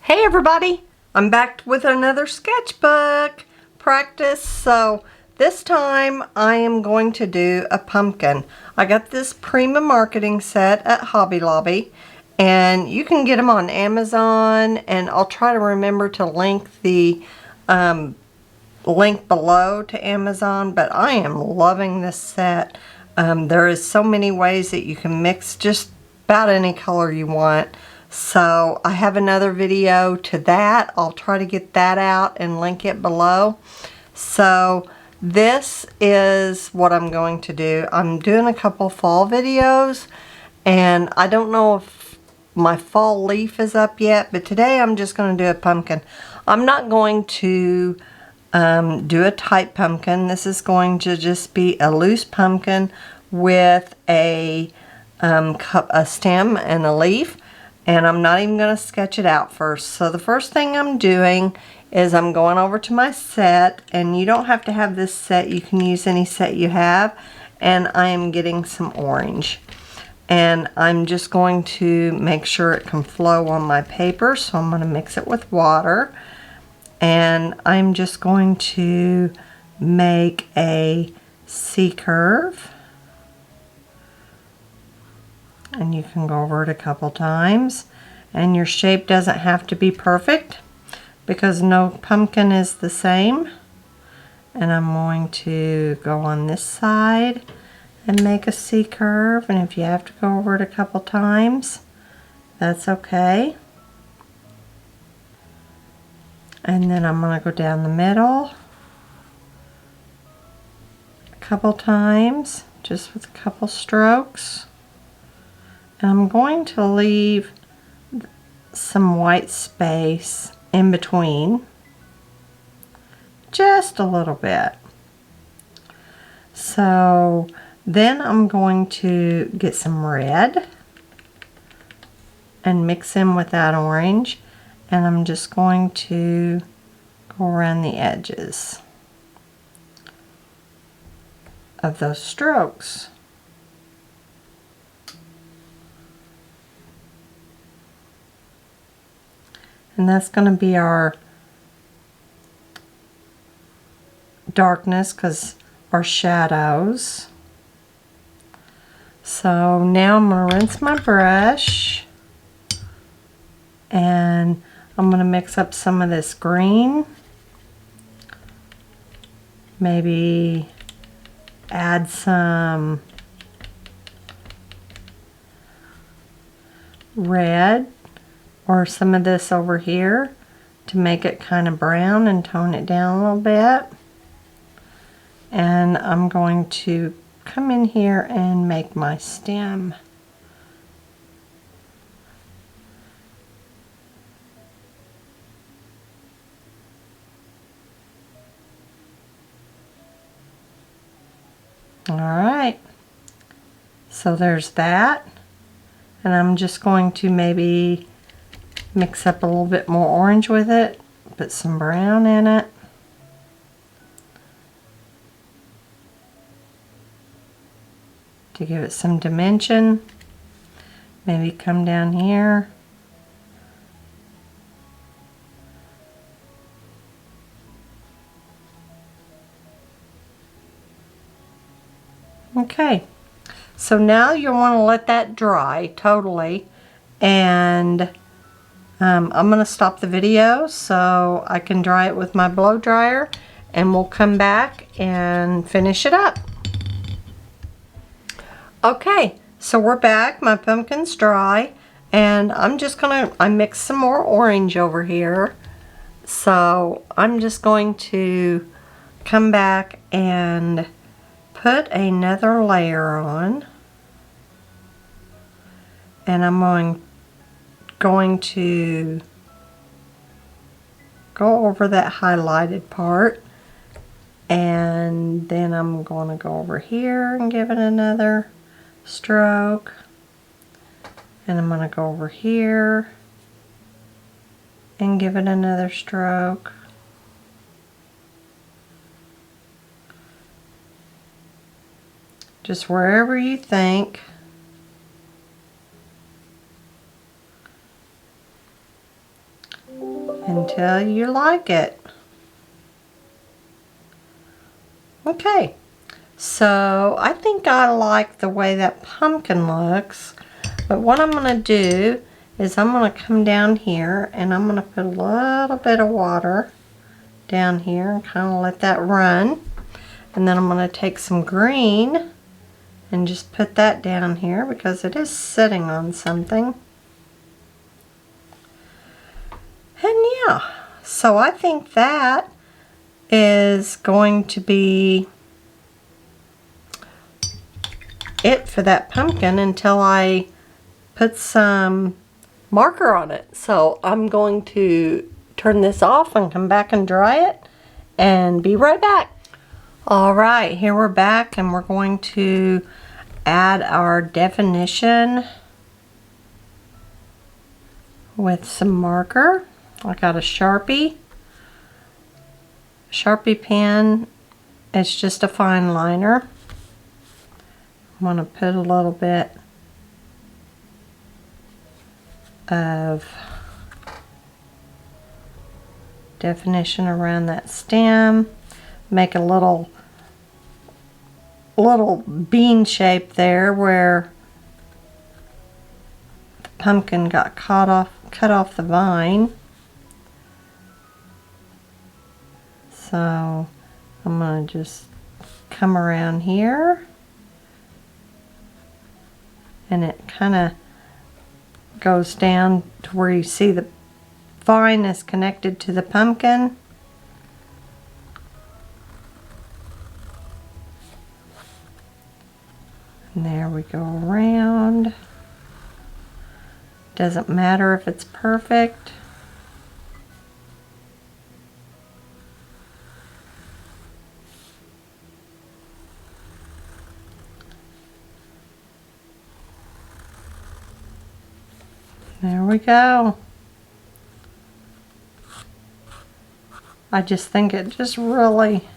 Hey everybody, I'm back with another sketchbook practice. So this time I am going to do a pumpkin. I got this PRIMA marketing set at Hobby Lobby, and you can get them on Amazon, and I'll try to remember to link the link below to Amazon. But I am loving this set. There is so many ways that you can mix just about any color you want. So I have another video to that. I'll try to get that out and link it below. So this is what I'm going to do. I'm doing a couple fall videos, and I don't know if my fall leaf is up yet, but today I'm just going to do a pumpkin. I'm not going to do a tight pumpkin. This is going to just be a loose pumpkin with a stem and a leaf. And I'm not even going to sketch it out first. So the first thing I'm doing is I'm going over to my set, and you don't have to have this set. You can use any set you have. And I am getting some orange. And I'm just going to make sure it can flow on my paper. So I'm going to mix it with water. And I'm just going to make a C curve. And you can go over it a couple times, and your shape doesn't have to be perfect because no pumpkin is the same. And I'm going to go on this side and make a C curve, and if you have to go over it a couple times, that's okay. And then I'm going to go down the middle a couple times just with a couple strokes. And I'm going to leave some white space in between, just a little bit. So then I'm going to get some red and mix in with that orange, and I'm just going to go around the edges of those strokes. And that's going to be our darkness, because our shadows. So now I'm going to rinse my brush, and I'm going to mix up some of this green. Maybe add some red or some of this over here to make it kind of brown and tone it down a little bit. And I'm going to come in here and make my stem. Alright, so there's that. And I'm just going to maybe mix up a little bit more orange with it, put some brown in it. To give it some dimension. Maybe come down here. Okay, so now you'll want to let that dry totally, and I'm going to stop the video so I can dry it with my blow dryer, and we'll come back and finish it up. Okay, so we're back. My pumpkin's dry, and I'm just going to, I mixed some more orange over here. So I'm just going to come back and put another layer on. And I'm going to go over that highlighted part, and then I'm going to go over here and give it another stroke, and I'm going to go over here and give it another stroke, just wherever you think. until you like it. Okay, so I think I like the way that pumpkin looks, but what I'm going to do is I'm going to come down here and I'm going to put a little bit of water down here and kind of let that run. And then I'm going to take some green and just put that down here because it is sitting on something. And yeah, so I think that is going to be it for that pumpkin until I put some marker on it. So I'm going to turn this off and come back and dry it and be right back. Alright, here we're back and we're going to add our definition with some marker. I got a Sharpie pen. It's just a fine liner. I'm going to put a little bit of definition around that stem. Make a little bean shape there where the pumpkin got cut off the vine. So I'm going to just come around here and it kind of goes down to where you see the vine is connected to the pumpkin. And there we go around. Doesn't matter if it's perfect. There we go. I just think it just really,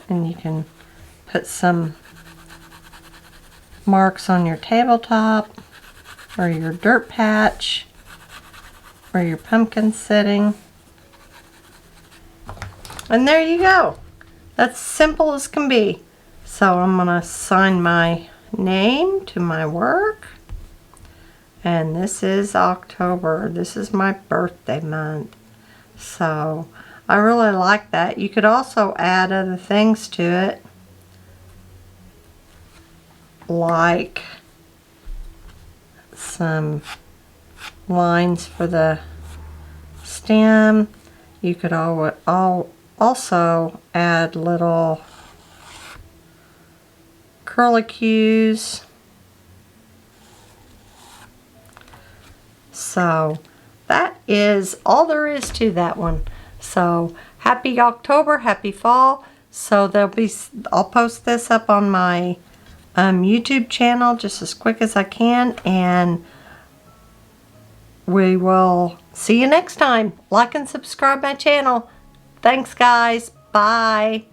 and you can put some marks on your tabletop or your dirt patch where your pumpkin's sitting. And there you go. That's simple as can be. So I'm going to sign my name to my work. And this is October. This is my birthday month. So I really like that. You could also add other things to it, like some lines for the stem. You could also add little curlicues. So that is all there is to that one. So happy October, happy fall. So I'll post this up on my YouTube channel just as quick as I can, and we will see you next time. Like and subscribe my channel. Thanks guys. Bye.